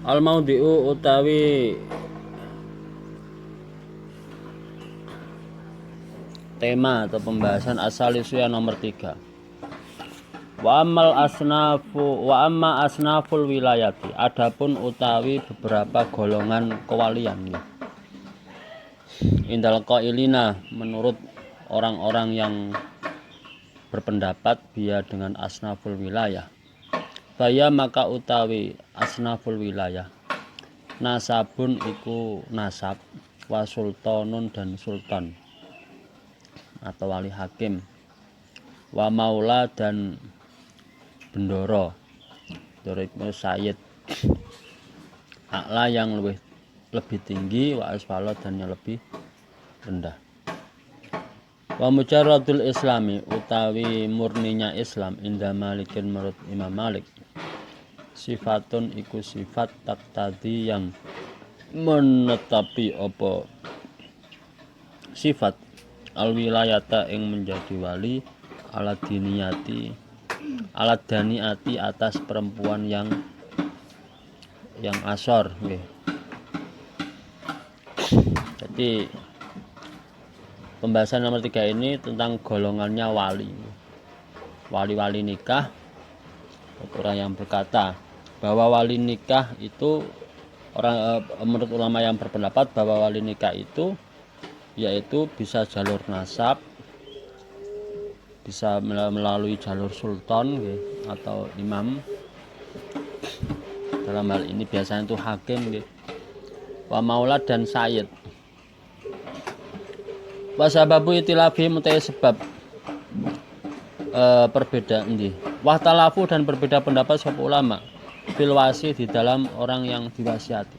Al maudhi'u utawi tema atau pembahasan asal isu yang nomor 3. Wa amma asnaful wilayati, adapun utawi beberapa golongan kewalian. Indal qailina, menurut orang-orang yang berpendapat biya dengan asnaful wilayah. Baya maka utawi asnaful wilayah. Nasabun iku nasab, wa sultanun dan sultan atau wali hakim, wa maula dan bendoro, dorikmu sayyid, a'la yang lebih tinggi, wa asfala dan yang lebih rendah. Wa mujarradul islami utawi murninya Islam inda Malikin menurut Imam Malik, sifatun iku sifat taktadi yang menetapi apa sifat al wilayata yang menjadi wali ala daniati atas perempuan yang asor. Jadi pembahasan nomor 3 ini tentang golongannya wali nikah. Orang yang berkata bahwa wali nikah itu menurut ulama yang berpendapat bahwa wali nikah itu yaitu bisa jalur nasab, bisa melalui jalur sultan atau imam. Dalam hal ini biasanya itu hakim, wa maula dan sayyid. Wa sababu itilafi mutai sebab perbedaan wahtalafu dan berbeda pendapat sapa ulama fil wasi di dalam orang yang diwasiati.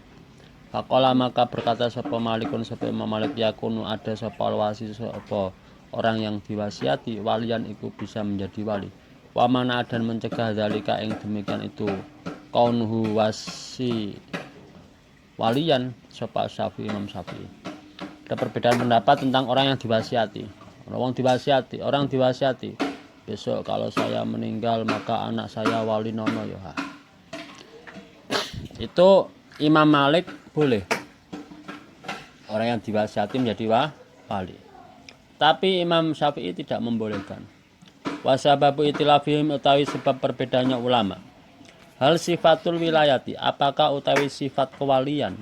Faqala maka berkata sapa Malikun sapa Imam Malik, yakunu ada sapa wasi sapa orang yang diwasiati walian iku bisa menjadi wali. Wa mana dan mencegah zalika yang demikian itu kaunhu wasi walian sapa Syafi'i Imam Syafi'i. Ada perbedaan pendapat tentang orang yang diwasiati. Orang diwasiati besok kalau saya meninggal maka anak saya wali nono ya. Itu Imam Malik boleh orang yang diwasiati menjadi wali. Tapi Imam Syafi'i tidak membolehkan. Wasababu itilafihim utawi sebab perbedaannya ulama. Hal sifatul wilayati, apakah utawi sifat kewalian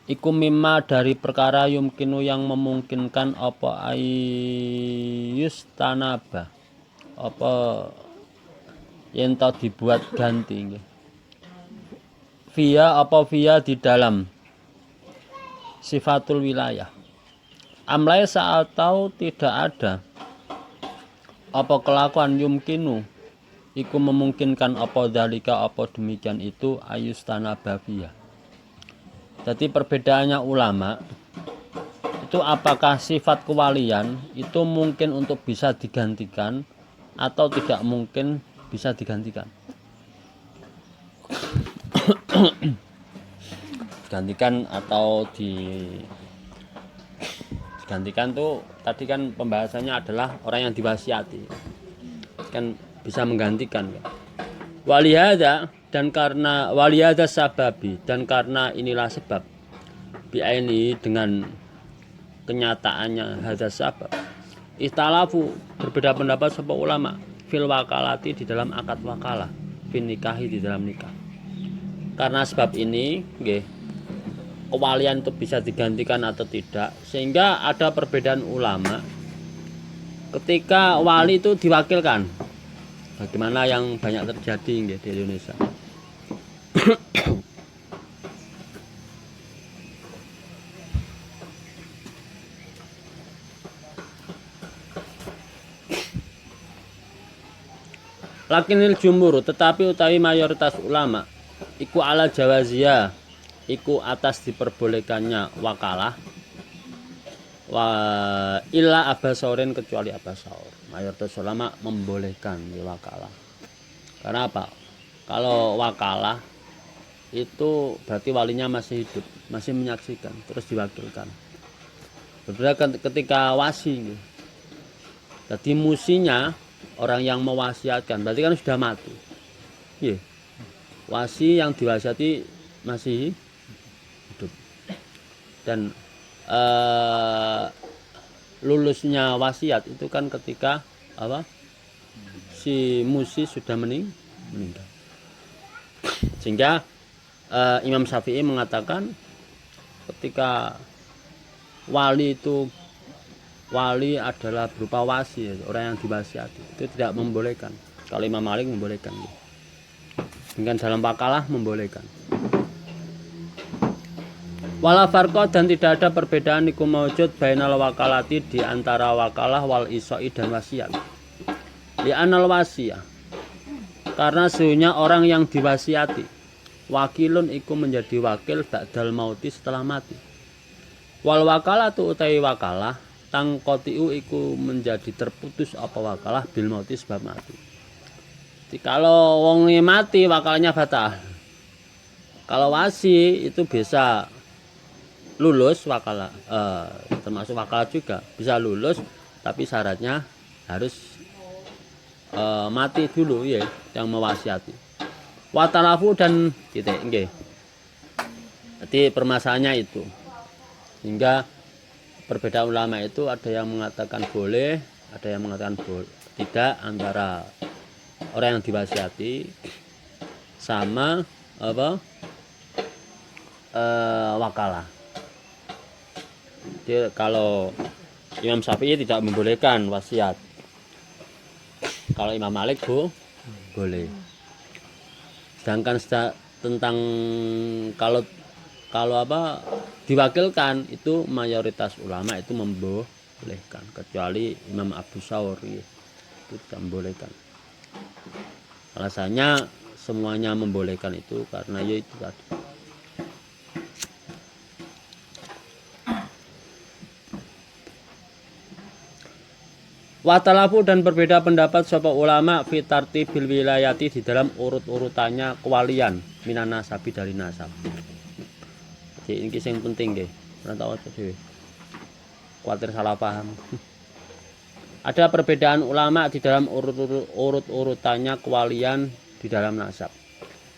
iku mimma dari perkara yumkinu yang memungkinkan apa ayus tanaba, apa yang tak dibuat ganti via di dalam sifatul wilayah. Amlai saat tahu tidak ada apa kelakuan yumkinu iku memungkinkan apa dalika apa demikian itu ayus tanaba via. Jadi perbedaannya ulama itu apakah sifat kewalian itu mungkin untuk bisa digantikan atau tidak mungkin bisa digantikan. Digantikan atau digantikan tuh tadi kan pembahasannya adalah orang yang diwasiati kan bisa menggantikan. Walihada dan karena walihada sababi dan karena inilah sebab bi'aini dengan kenyataannya hadza sabab istalafu berbeda pendapat sapa ulama fil wakalati di dalam akad wakalah fin nikahi di dalam nikah. Karena sebab ini kewalian itu bisa digantikan atau tidak, sehingga ada perbedaan ulama ketika wali itu diwakilkan. Bagaimana yang banyak terjadi di Indonesia. Lakinil jumhur, tetapi utawi mayoritas ulama iku ala jawaziyah, iku atas diperbolehkannya wakalah wa illa abasaurin kecuali abasaur. Mayoritas ulama membolehkan wakalah. Karena apa? Kalau wakalah itu berarti walinya masih hidup, masih menyaksikan, terus diwakilkan. Berbeda ketika wasi. Jadi musinya orang yang mewasiatkan berarti kan sudah mati. Wasi yang diwasiati masih hidup. Dan lulusnya wasiat itu kan ketika apa? Si musi sudah meninggal. Sehingga Imam Syafi'i mengatakan ketika wali adalah berupa wasi, orang yang diwasiati, itu tidak membolehkan. Kalau Imam Malik membolehkan. Dengan dalam wakalah membolehkan. Wala farqa dan tidak ada perbedaan iku maujud bainal wakalati di antara wakalah wal isoi dan wasiat. Li anal wasiyah. Karena sesungguhnya orang yang diwasiati wakilun iku menjadi wakil ba'dal mauti setelah mati. Wal wakalatu utawi wakalah tangkotiu iku menjadi terputus apa wakalah bil mauti sebab mati. Jadi kalau wong mati wakalnya batal. Kalau wasi itu bisa lulus wakalah, termasuk wakalah juga bisa lulus, tapi syaratnya harus mati dulu ya yang mewasiati. Watalafu dan titik nggih. Jadi permasalahannya itu. Hingga perbedaan ulama itu ada yang mengatakan boleh, ada yang mengatakan tidak antara orang yang diwasiati sama apa? Wakalah. Jadi kalau Imam Syafi'i tidak membolehkan wasiat. Kalau Imam Malik boleh. Sedangkan tentang kalau apa diwakilkan itu mayoritas ulama itu membolehkan, kecuali Imam Abu Thawr itu tidak membolehkan. Alasannya semuanya membolehkan itu karena ya itu tadi. Watalafu dan berbeda pendapat sapa ulama fi tartibil wilayati di dalam urut-urutannya kewalian minan nasabi dari nasab. Jadi ini yang penting nggih. Ora tak waca dhewe. Kuwatir salah paham. Ada perbedaan ulama di dalam urut-urutannya kewalian di dalam nasab.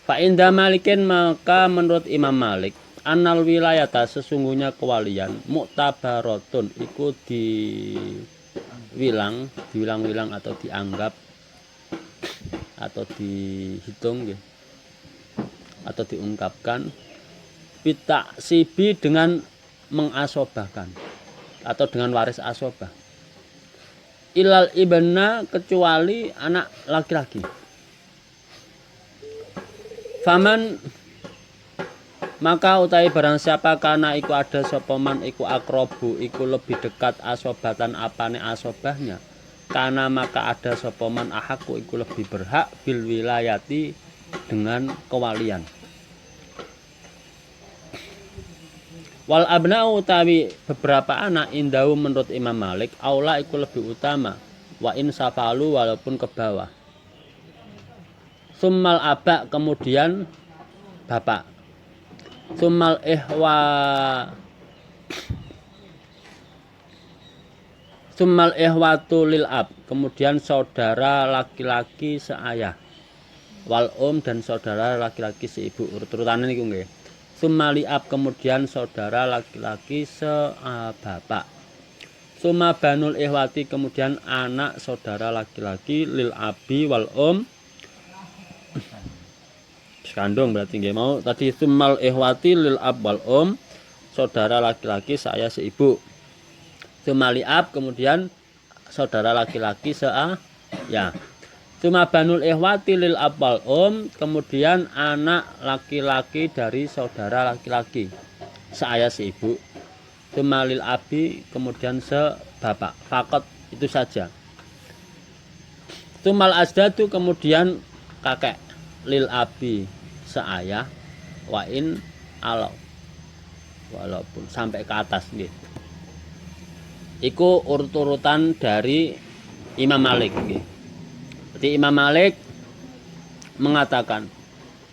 Fa inda Malikin maka menurut Imam Malik annal wilayata sesungguhnya kewalian mu'tabaratun iku diwilang atau dianggap atau dihitung ya, atau diungkapkan bitaksibi dengan mengasobahkan atau dengan waris asobah ilal ibna kecuali anak laki-laki. Faman maka utawi barang siapa kana iku ada sapa man iku akrobu iku lebih dekat asobatan apane asobahnya, kana maka ada sapa man ahaku iku lebih berhak bil wilayati dengan kewalian. Wal abna'u utawi beberapa anak indau menurut Imam Malik aula iku lebih utama wa in safalu walaupun ke bawah. Summal aba kemudian bapak. Summal ihwatu lil ab kemudian saudara laki-laki seayah wal dan saudara laki-laki seibu urut-urutan niku nggih. Sumali ab kemudian saudara laki-laki sebapak. Summa banul ihwati kemudian anak saudara laki-laki lil abi wal kandung berarti nggih mau tadi summal ihwati lil ab wal saudara laki-laki saya seibu. Sumali ab kemudian saudara laki-laki ya. Summa banul ihwati lil ab wal kemudian anak laki-laki dari saudara laki-laki saya seibu. Summa lil abi kemudian sebapak. Fakot itu saja. Summal asdadu kemudian kakek lil abi seayah wa in alau walaupun sampai ke atas nggih. Iku urut-urutan dari Imam Malik nggih. Jadi Imam Malik mengatakan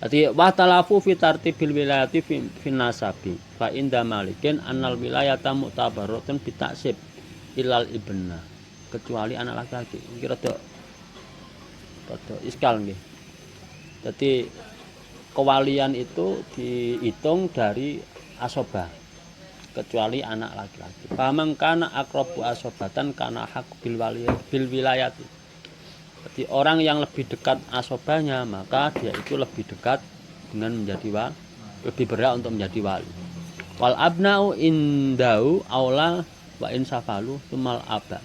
jadi wa talafu fi tartibil wilayati fi nasabi fa inda Malikin annal wilayata mu'tabaratun bi taksib ilal ibna kecuali anak laki-laki. Iki rada iskal nggih. Jadi kewalian itu dihitung dari asobah kecuali anak laki-laki. Faman kana aqrabu asobatan kana haq bil wilayati. Jadi orang yang lebih dekat asobahnya maka dia itu lebih dekat dengan menjadi lebih berhak untuk menjadi wali. Wal abna'u indau aula wa insafalu tumal aba.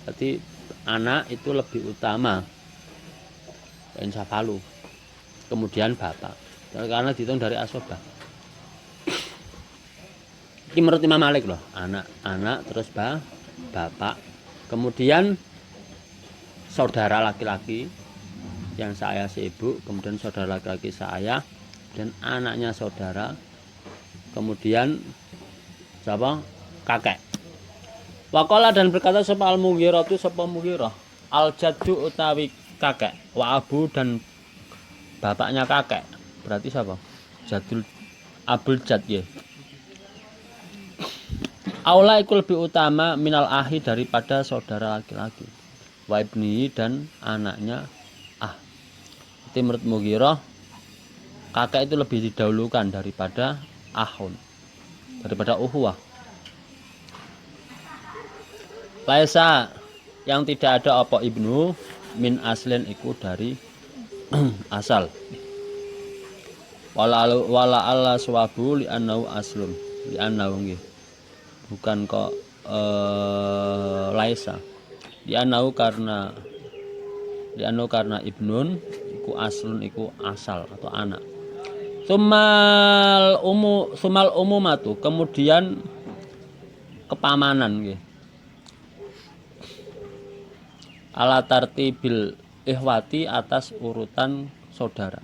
Jadi anak itu lebih utama wa insafalu. Kemudian bapak. Karena dihitung dari asobah. Ini menurut Imam Malik loh, anak terus bapak. Kemudian saudara laki-laki yang saya seibu, kemudian saudara laki-laki saya dan anaknya saudara. Kemudian siapa? Kakek. Waqala dan berkata sapa al-Mughirah tu sapa Mughirah, al-jaddu utawi kakek, wa abu dan bapaknya kakek. Berarti siapa? Jadul abul jad ya. Aula iku lebih utama minal ahi daripada saudara laki-laki. Wa ibni dan anaknya Itu menurut Mughirah kakek itu lebih didahulukan daripada ahun, daripada uhuwah. Laisa yang tidak ada apa ibnu min aslin iku dari asal. Wala alla suwabu li annahu aslun li annahu nggih. Bukan kok laisa. Li annahu karena ibnun iku aslun iku asal atau anak. Sumal umumatu kemudian kepamanan nggih. Ala tartibil ihwati atas urutan saudara.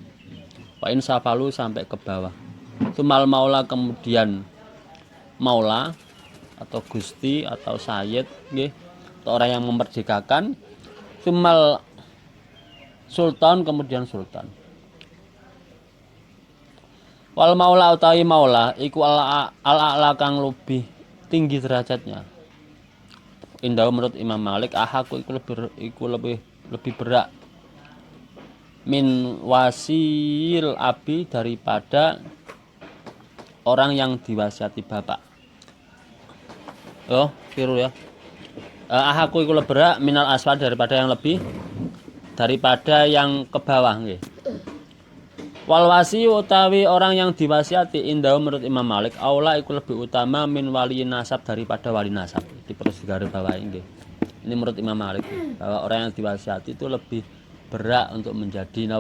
Wa insafalu sampai ke bawah. Sumal maula kemudian maula atau gusti atau sayyid nggih, atau orang yang memerdekakan. Sumal sultan kemudian sultan. Wal maula utawi maula iku al-a'la kang lebih tinggi derajatnya. Indah menurut Imam Malik ahaku iku lebih berat min wasil abi daripada orang yang diwasiati bapak. Oh, keliru ya. Ahaku iku lebih berat minal aswad daripada yang ke bawah nggih. Wal wasi utawi orang yang diwasiati indah menurut Imam Malik aula iku lebih utama min wali nasab daripada wali nasab. Di perlu digaris bawahi nggih. Ini menurut Imam Malik bahwa orang yang diwasiati itu lebih berat untuk menjadi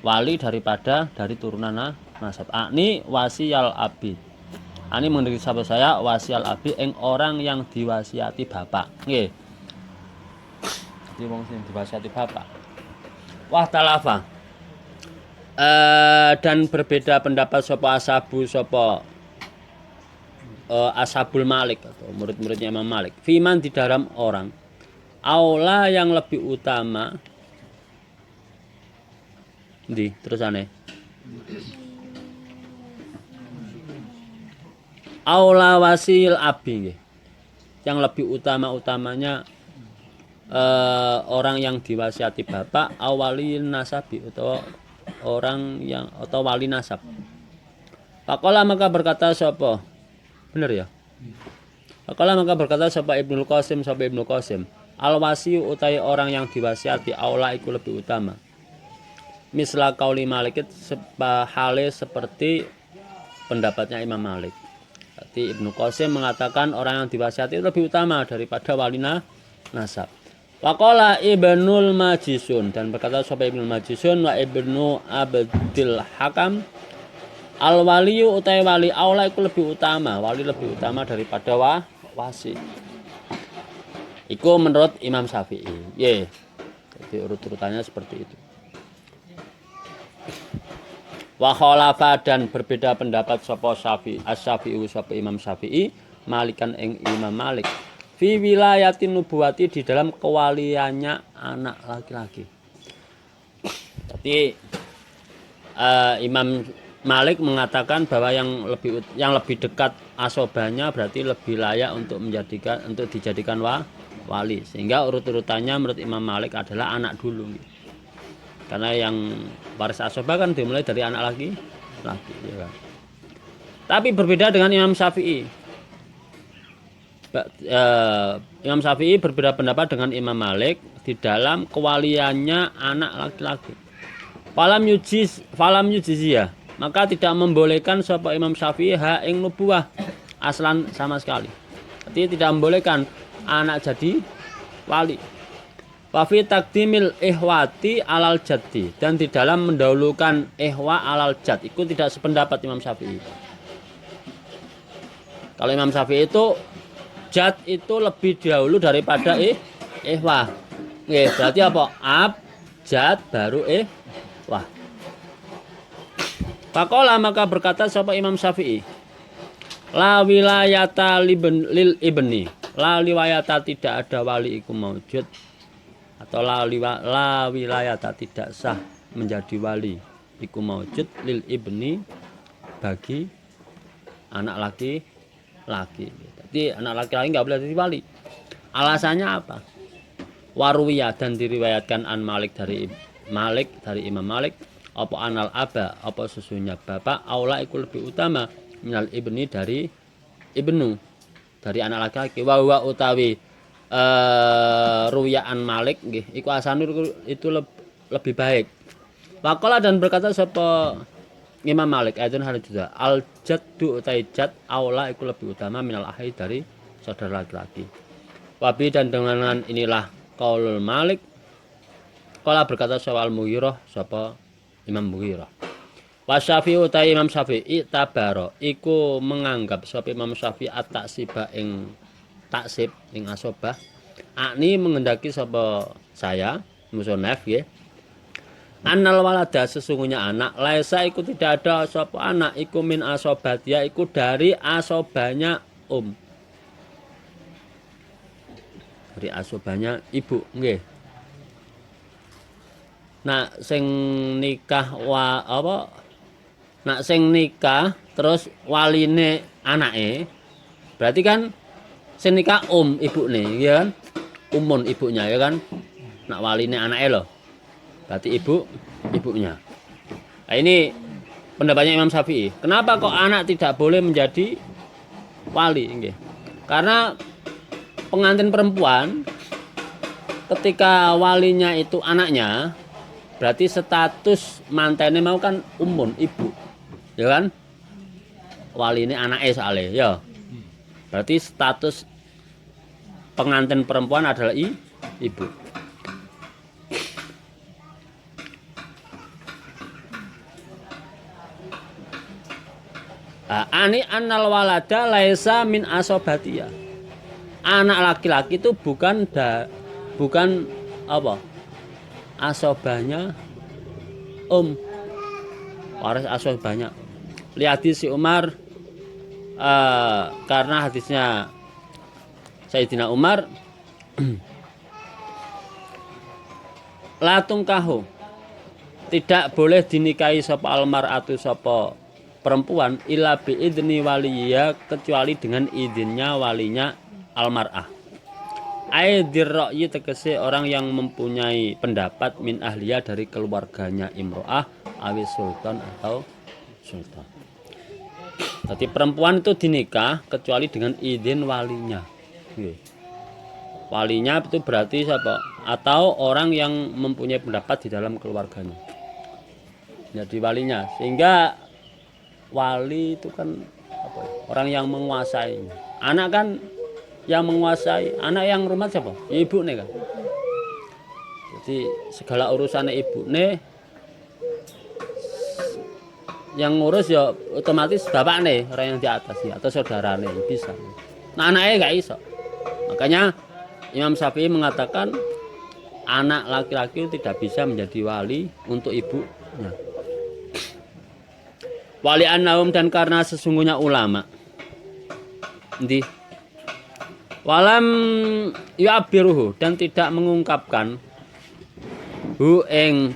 wali daripada dari turunan nasab. Ini wasial abi. Ini menurut sahabat saya wasial abi ing orang yang diwasiati bapak. Nggih. Jadi wong sing diwasiati bapak. Wah talafa. Dan berbeda pendapat sapa ashabul Malik atau murid-muridnya Imam Malik. Fiman di dalam orang aula yang lebih utama di terusane aula wasil abi yang lebih utamanya orang yang diwasiati bapak awali nasabi atau orang yang atau wali nasab. Faqala maka berkata sapa? Bener ya? Faqala maka berkata sapa Ibnu Qasim al-wasi utai orang yang diwasiati aula iku lebih utama. Misla qauli Malik hale seperti pendapatnya Imam Malik. Berarti Ibnu Qasim mengatakan orang yang diwasiati lebih utama daripada wali nasab. Waqala Ibnul Majisun dan berkata sapa Ibnul Majisun wa Ibnu Abdul Hakam al-waliyu utai wali aula iku lebih utama, wali lebih utama daripada wasi. Iku menurut Imam Syafi'i. Jadi urut-urutannya seperti itu. Wa khalafa dan berbeda pendapat sapa Syafi'i sapa Imam Syafi'i malikan ing Imam Malik. Fi wilayatin nubuwati di dalam kewaliannya anak laki-laki. Jadi Imam Malik mengatakan bahwa yang lebih dekat asobahnya berarti lebih layak untuk dijadikan wali. Sehingga urut-urutannya menurut Imam Malik adalah anak dulu. Karena yang waris asobah kan dimulai dari anak laki, ya kan. Tapi berbeda dengan Imam Syafi'i. Imam Syafi'i berbeda pendapat dengan Imam Malik di dalam kewaliannya anak laki-laki. Falam yujiziyah, maka tidak membolehkan sapa Imam Syafi'i ha ing nubuwah aslan sama sekali. Artinya tidak membolehkan anak jadi wali. Wa fi taqdimil ihwati alal jaddi, dan di dalam mendahulukan ihwa alal jad itu tidak sependapat Imam Syafi'i. Kalau Imam Syafi'i itu jad itu lebih dahulu daripada ihwa. Nggih, berarti apa? Ab, jad baru ihwa. Faqala, maka berkata sapa Imam Syafi'i, la wilayata lil ibni, la wilayata tidak ada wali iku maujud, atau la wilayata tidak sah menjadi wali iku maujud lil ibni bagi anak laki-laki. Jadi anak laki-laki nggak boleh jadi wali. Alasannya apa? Warwiyah, dan diriwayatkan an Malik dari Imam Malik, apa anal aba, apa sesungguhnya bapak, aula iku lebih utama minal ibni dari ibnu, dari anak laki-laki. Wa huwa utawi ruwiyaan Malik nggih iku asanur itu lebih baik. Waqala, dan berkata sapa Imam Malik, ayatun hal juga al jaddu utai jad aula iku lebih utama minal ahi, dari saudara laki-laki. Wabi, dan dengan inilah qaulul Malik. Qala, berkata sapa al-Mughirah, sapa Imam Mughirah. Wa Syafi'i utai Imam Syafi'i tabaro iku menganggap sapa Imam Syafi'i at-taksiba ing taksib ing asobah. Akni mengendaki sapa saya musonef nggih. Annal walada, sesungguhnya anak, laisa iku tidak ada sapa anak iku min asobatia iku dari asobanya dari asobanya ibu nggih. Nah sing nikah sing nikah terus waline anake, berarti kan sing nikah ibune ya kan, umun ibunya ya kan. Nak waline anake lho, berarti ibunya. Nah, ini pendapatnya Imam Syafi'i. Kenapa kok anak tidak boleh menjadi wali? Nggih. Karena pengantin perempuan ketika walinya itu anaknya, berarti status mantene mau kan umun ibu, ya kan? Waline anake soalnya, ya. Berarti status pengantin perempuan adalah ibu. Ani annal walada laisa min asobatia. Anak laki-laki itu bukan apa? Asobanya waris asobanya. Lihat si Umar, karena hadisnya Sayyidina Umar, latung kahu, tidak boleh dinikahi sapa almar'atu sapa perempuan illa bi idni waliya, kecuali dengan izinnya walinya almar'ah. Aidir ra'yi, tegese orang yang mempunyai pendapat min ahliya, dari keluarganya imro'ah awis sultan atau sultan. Jadi perempuan itu dinikah kecuali dengan izin walinya. Walinya itu berarti siapa? Atau orang yang mempunyai pendapat di dalam keluarganya. Jadi walinya, sehingga wali itu kan apa ya? Orang yang menguasai. Anak kan yang menguasai. Anak yang rumah siapa? Ya, ibu nih kan. Jadi segala urusan ibu nih yang ngurus ya otomatis bapak nih, orang yang di atas ya, atau saudara nih bisa. Nah anaknya nggak iso. Makanya Imam Syafi'i mengatakan anak laki-laki tidak bisa menjadi wali untuk ibunya. Wali an-naum, dan karena sesungguhnya ulama di walam yu'abbiruhu, dan tidak mengungkapkan hu ing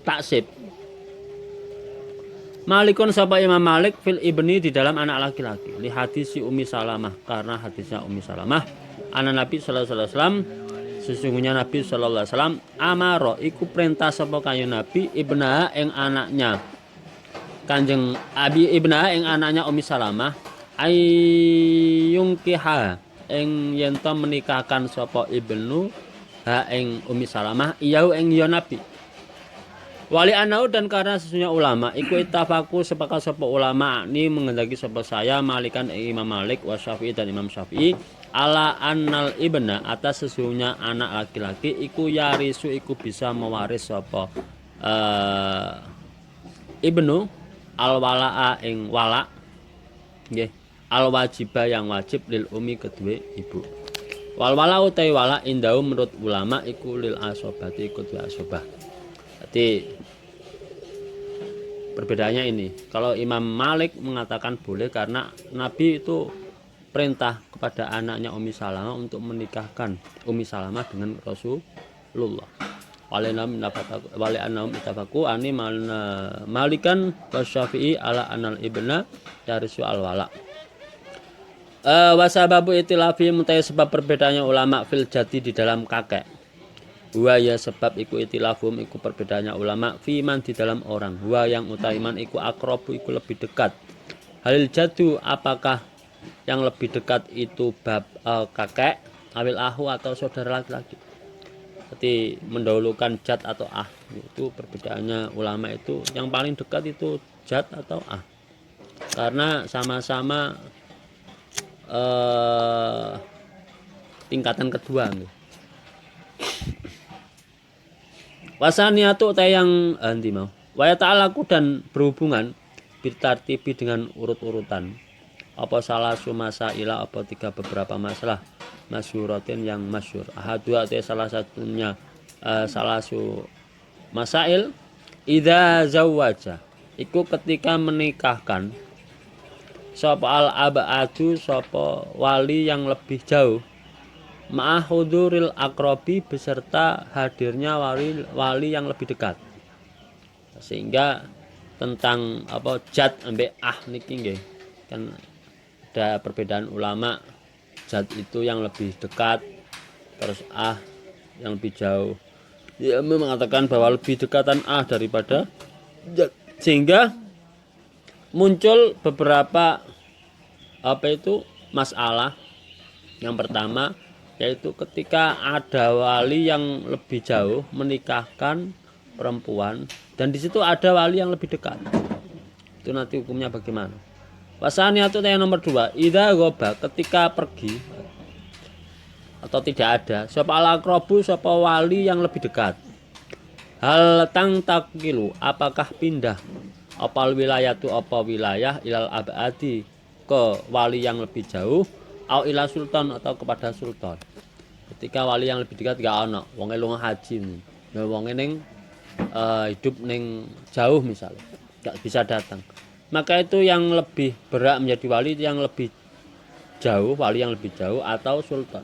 taksib. Malikun sapa Imam Malik fil ibni, di dalam anak laki-laki. Li hadis si Ummi Salamah, karena hadisnya Ummi Salamah, anak Nabi sallallahu alaihi wasallam sesungguhnya Nabi sallallahu alaihi wasallam amaro iku perintah sapa kanjeng Nabi ibnaha ing anaknya Kanjeng Abi ibnaha ing anaknya Ummi Salamah ayungkiha ing yen to menikahkan sapa ibnu ha ing Ummi Salamah iyau ing ya Nabi. Wali anau dan karena sesungguhnya ulama iku ittafaku sepakat sapa ulama ini menghendaki sapa saya Malikan Imam Malik wa Syafi'i dan Imam Syafi'i ala annal ibna atas sesungguhnya anak laki-laki iku yarisu iku bisa mewaris sapa ibnu al walaa ing wala nggih al wajiba yang wajib lil umi kedue ibu. Wal wala utai wala indau menurut ulama iku lil asobati kedue asobah. Jadi perbedaannya ini. Kalau Imam Malik mengatakan boleh karena Nabi itu perintah kepada anaknya Ummi Salamah untuk menikahkan Ummi Salamah dengan Rasulullah. Wali anam itafaku ani Malikan wasyafi'i ala anal ibna dari soal wala. Wasababu itilafi mutai sebab perbedaannya ulama fil jati di dalam kakek. Wa ya sebab iku itilafum iku perbedaannya ulama fiman di dalam orang. Wa yang utaiman iku akrobu iku lebih dekat. Halil jadu apakah yang lebih dekat itu bab kakek, awil ahu atau saudara laki-laki. Jadi mendahulukan jad atau itu perbedaannya ulama itu yang paling dekat itu jad atau karena sama-sama tingkatan kedua nih. Wasaniatu yang anti mau. Wa ta'alaku dan berhubungan bitartibi dengan urut-urutan. Apa salah sumasaila apa tiga beberapa masalah masyhuratin yang masyhur. Ahadu atau salah satunya salah su masail idza zawwaja. Iku ketika menikahkan sapa al abadu sapa wali yang lebih jauh ma'ahuduril akrobi beserta hadirnya wali yang lebih dekat. Sehingga tentang apa jad ambek niki nggih kan ada perbedaan ulama. Jad itu yang lebih dekat, terus yang lebih jauh. Dia mengatakan bahwa lebih dekatan daripada jad. Sehingga muncul beberapa masalah. Yang pertama yaitu ketika ada wali yang lebih jauh menikahkan perempuan dan di situ ada wali yang lebih dekat, itu nanti hukumnya bagaimana? Wasaniatu yang nomor 2 idza ghoba ketika pergi atau tidak ada sapa al-aqrabu sapa wali yang lebih dekat hal tang takilu apakah pindah apal wilayatu apa wilayah ilal abadi ke wali yang lebih jauh au ila sultan atau kepada sultan. Ketika wali yang lebih dekat gak ono, wonge lunga haji nih. Ya wonge ning hidup ning jauh misalnya, gak bisa datang. Maka itu yang lebih berhak menjadi wali yang lebih jauh, wali yang lebih jauh atau sultan.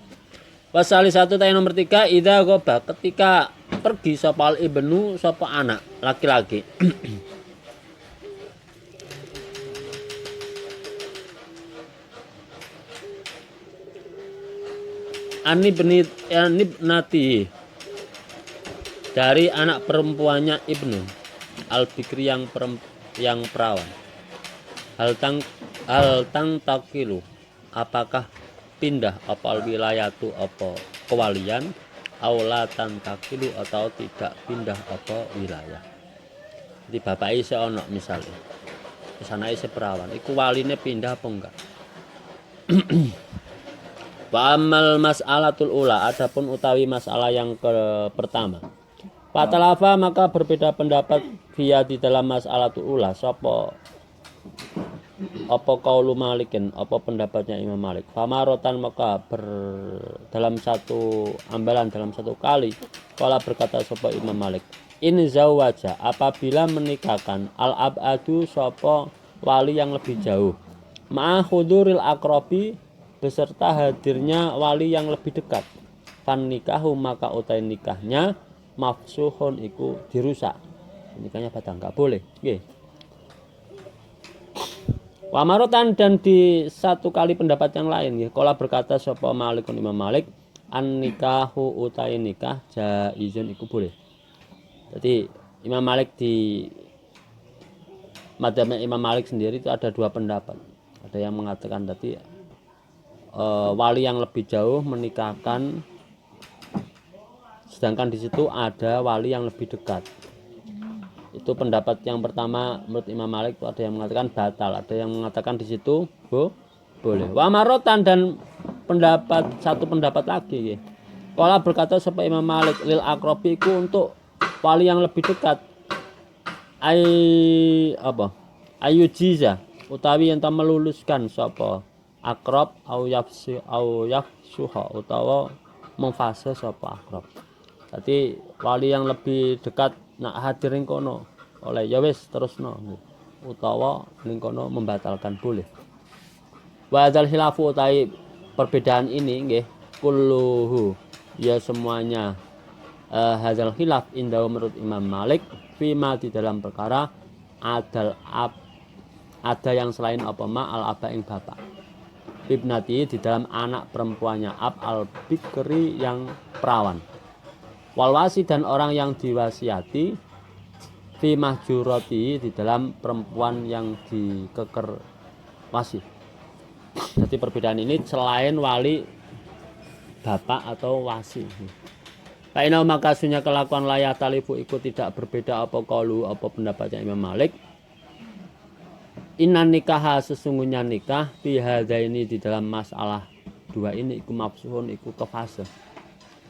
Wasali satu tanya nomor 3 idza ghoba ketika pergi sapa ibnu sapa anak laki-laki. Anibnati dari anak perempuannya ibnu al-bikri yang perawan hal tang takilu apakah pindah apa wilayatu apa kewalian aula tan takilu atau tidak pindah apa wilayah. Jadi bapak isi ono misalnya kesana isi perawan iku waline pindah apa enggak. Wa amal mas'alatul ula adapun utawi masalah yang pertama. Fatalafa maka berbeda pendapat via di dalam mas'alatul ula sapa apa qaulu Malikin apa pendapatnya Imam Malik. Famarotan maka dalam satu ambalan dalam satu kali kala berkata sapa Imam Malik in zawaja apabila menikahkan al abadu sapa wali yang lebih jauh ma'a huduril aqrabi beserta hadirnya wali yang lebih dekat. Fan nikahu maka utai nikahnya mafsuhun iku dirusak. Nikahnya batal enggak boleh. Nggih. Wa marotan dan di satu kali pendapat yang lain nggih. Kala berkata sapa Malikun Imam Malik an nikahu utai nikah jaizun iku boleh. Jadi Imam Malik di madzhab Imam Malik sendiri itu ada dua pendapat. Ada yang mengatakan tadi wali yang lebih jauh menikahkan, sedangkan di situ ada wali yang lebih dekat. Itu pendapat yang pertama menurut Imam Malik, itu ada yang mengatakan batal, ada yang mengatakan di situ boleh. Wa marotan, dan satu pendapat lagi ya. Kala berkata supaya Imam Malik lil akrobi iku untuk wali yang lebih dekat. Ayu jiza utawi yang meluluskan sapa akrob au yafsuha utawa memfase sapa akrob. Jadi wali yang lebih dekat nak hadir ning kono oleh ya wis terusno utawa ning kono membatalkan boleh. Wa dzal khilafu utawi perbedaan ini nggih kulluhu ya semuanya hadzal khilaf indah menurut Imam Malik fima di dalam perkara ada yang selain apa ma al aba ing bapak ibnati di dalam anak perempuannya al bikri yang perawan wal wasi dan orang yang diwasiati fi mahjurati di dalam perempuan yang dikeker wasi. Jadi perbedaan ini selain wali bapak atau wasi. Kainau maka sunya kelakuan layak talifu ikut tidak berbeda apa kaulu apa pendapatnya Imam Malik. Innan nikah sesungguhnya nikah bihada ini di dalam masalah dua ini iku mafsuhun iku kefase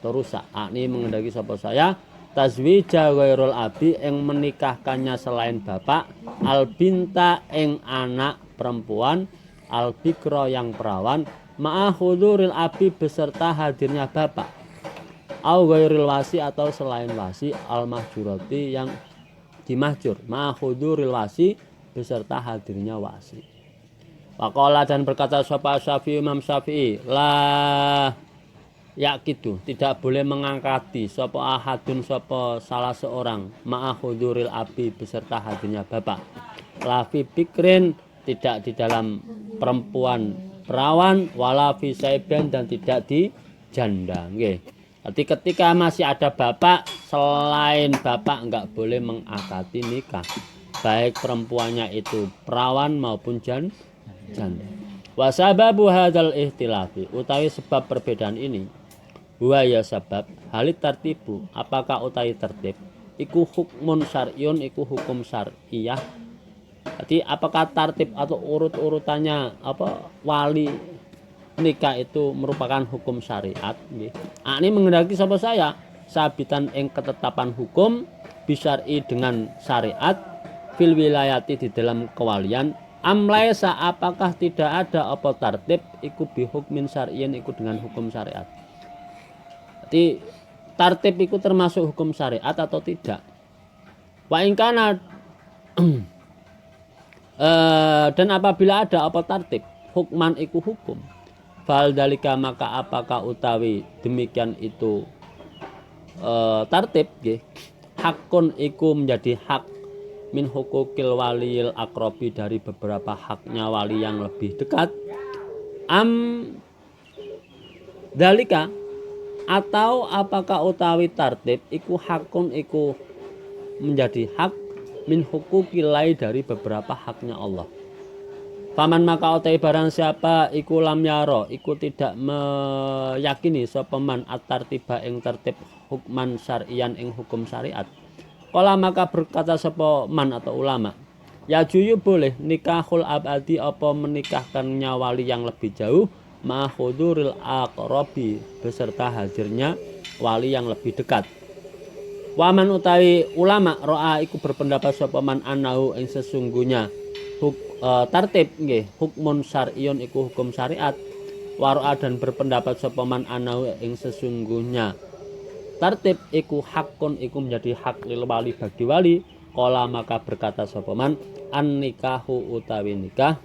terusak. Ini mengendaki sapa saya tazwija ghairul abi yang menikahkannya selain bapak al binta ing anak perempuan al bikra yang perawan ma'a huduril abi beserta hadirnya bapak au ghairil wasi atau selain wasi al mahjurati yang dimahjur ma'a huduril wasi beserta hadirnya wasi. Waqala dan berkata sapa Syafi'i Imam Syafi'i la yakidu tidak boleh mengangkati sapa ahadun sapa salah seorang ma'a huduril abi beserta hadirnya bapak la fi bikrin tidak di dalam perempuan perawan wala fi saiban dan tidak di janda nggih. Jadi ketika masih ada bapak, selain bapak enggak boleh mengakati nikah baik perempuannya itu perawan maupun janda. Wa sababu hadzal ihtilafi utawi sebab perbedaan ini wa ya sabab halit tartibu apakah utawi tertib iku hukmun syar'iyun iku hukum syar'iyah. Jadi apakah tartib atau urut-urutannya wali nikah itu merupakan hukum syariat nggih. Ini mengendaki sapa saya sabitan ing ketetapan hukum bisyar'i dengan syariat fil wilayati di dalam kewalian amlaisa apakah tidak ada apa tartib iku bi hukmin syar'iyyin iku dengan hukum syariat. Jadi tartib iku termasuk hukum syariat atau tidak. Wa in kana dan apabila ada apa tartib hukman iku hukum fal dalika maka apakah utawi demikian itu tartib nggih hakun iku menjadi hak min hukukil walil akrobi dari beberapa haknya wali yang lebih dekat dalika atau apakah utawi tartib iku hakun iku menjadi hak min hukukilai dari beberapa haknya Allah. Faman maka utai barang siapa iku lam yaro iku tidak meyakini sapa man at-tartiba ing tertib hukman syar'iyan ing hukum syariat. Kala maka berkata sapa man atau ulama ya juyu boleh nikahul abadi apa menikahkannya wali yang lebih jauh ma huduril aqrabi beserta hadirnya wali yang lebih dekat. Waman utawi ulama ro'a iku berpendapat sapa man anahu ing sesungguhnya tartib nggih hukmun syar'iyun iku hukum syariat waro'a dan berpendapat sapa man anahu ing sesungguhnya tartib iku hakun iku menjadi hak lil wali bagi wali kala maka berkata sapa man an nikahu utawi nikah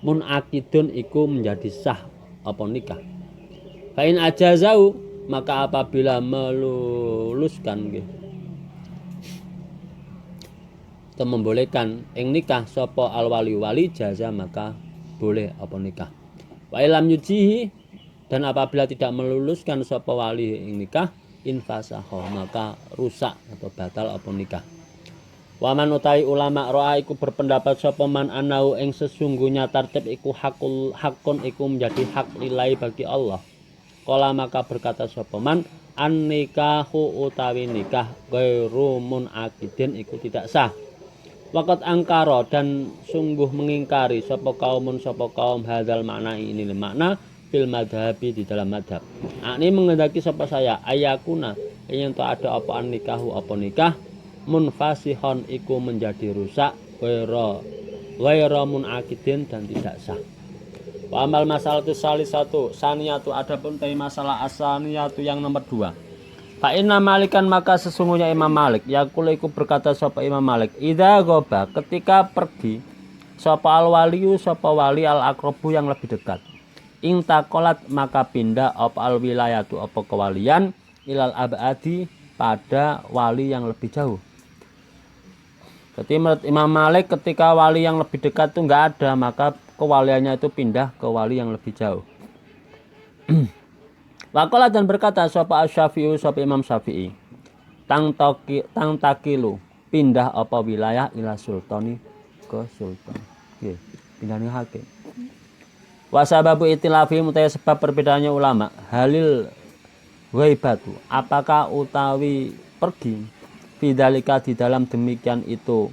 munakidun iku menjadi sah apa nikah fa in ajazau maka apabila meluluskan nggih atau membolehkan ing nikah sapa al wali jaza maka boleh apa nikah wa ilam yujihi Dan apabila tidak meluluskan sapa wali ing nikah infasaho maka rusak atau batal apa nikah. Waman utai ulama roa iku berpendapat sapa man anau ing sesungguhnya tartib iku hakun iku menjadi hak lillahi bagi Allah. Kala maka berkata sapa man an nikahu utawi nikah ghairu munaqidin iku tidak sah. Waqat angkara dan sungguh mengingkari sapa kaum hadzal makna ini makna fil madhabi di dalam madhab. Ini mengendaki sapa saya ayakuna yang tak ada apa nikahu apa nikah munfasihon iku menjadi rusak ghairu munaqidin dan tidak sah. Wa amal masalah tu salisatu saniyatu adapun tei masalah asaniyatu yang nomor 2. Fa inna malikan maka sesungguhnya Imam Malik yaqul iku berkata sapa Imam Malik idza ghaba ketika pergi sapa al waliyu sapa wali al aqrabu yang lebih dekat intaqalat maka pindah apa al wilayatu apa kewalian ilal abadi pada wali yang lebih jauh. Jadi menurut Imam Malik ketika wali yang lebih dekat itu enggak ada maka kewaliannya itu pindah ke wali yang lebih jauh. Waqala dan berkata sapa Asy-Syafi'i sapa Imam Syafi'i tang takilu pindah apa wilayah ila sultani ke sultan. Nggih, pindahnya hakim. Wa sababu itilafi mutai sebab perbedaannya ulama halil ghaibatu apakah utawi pergi fidzalika di dalam demikian itu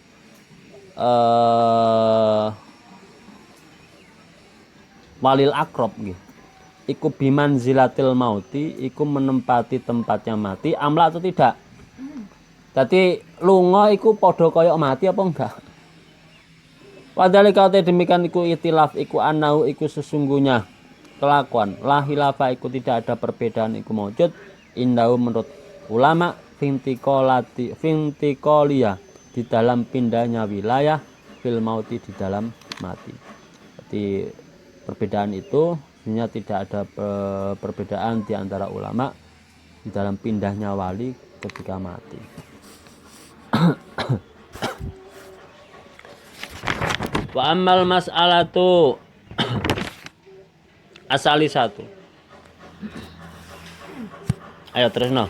walil akrab nggih iku biman zilatil mauti iku menempati tempatnya mati amla atau tidak. Jadi lunga iku padha kaya mati apa enggak? Wadhalika demikian iku itilaf iku anau iku sesungguhnya kelakuan la khilafa iku tidak ada perbedaan iku maujud indau menurut ulama fintikolia di dalam pindahnya wilayah fil mauti di dalam mati. Jadi perbedaan itu sebenarnya tidak ada perbedaan di antara ulama di dalam pindahnya wali ketika mati. Wa ammal mas'alatu asali 1. Ayo terus no.